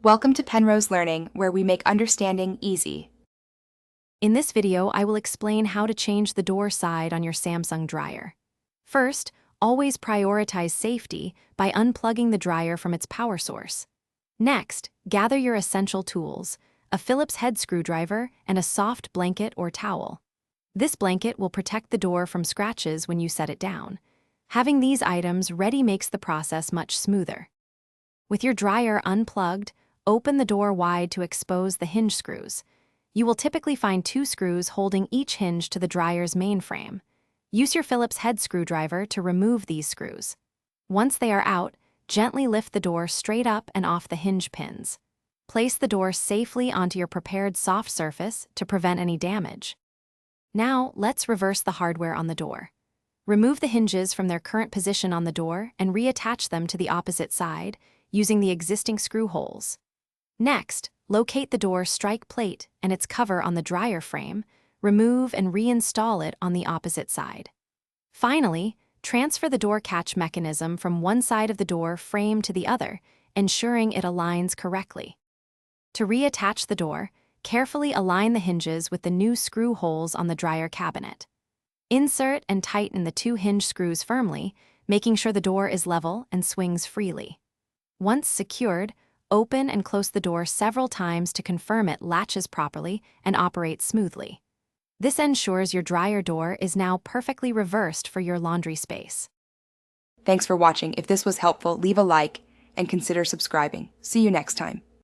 Welcome to Penrose Learning, where we make understanding easy. In this video, I will explain how to change the door side on your Samsung dryer. First, always prioritize safety by unplugging the dryer from its power source. Next, gather your essential tools, a Phillips head screwdriver and a soft blanket or towel. This blanket will protect the door from scratches when you set it down. Having these items ready makes the process much smoother. With your dryer unplugged, open the door wide to expose the hinge screws. You will typically find 2 screws holding each hinge to the dryer's main frame. Use your Phillips head screwdriver to remove these screws. Once they are out, gently lift the door straight up and off the hinge pins. Place the door safely onto your prepared soft surface to prevent any damage. Now, let's reverse the hardware on the door. Remove the hinges from their current position on the door and reattach them to the opposite side using the existing screw holes. Next, locate the door strike plate and its cover on the dryer frame, remove and reinstall it on the opposite side. Finally, transfer the door catch mechanism from one side of the door frame to the other, ensuring it aligns correctly. To reattach the door, carefully align the hinges with the new screw holes on the dryer cabinet. Insert and tighten the 2 hinge screws firmly, making sure the door is level and swings freely. Once secured, open and close the door several times to confirm it latches properly and operates smoothly. This ensures your dryer door is now perfectly reversed for your laundry space. Thanks for watching. If this was helpful, leave a like and consider subscribing. See you next time.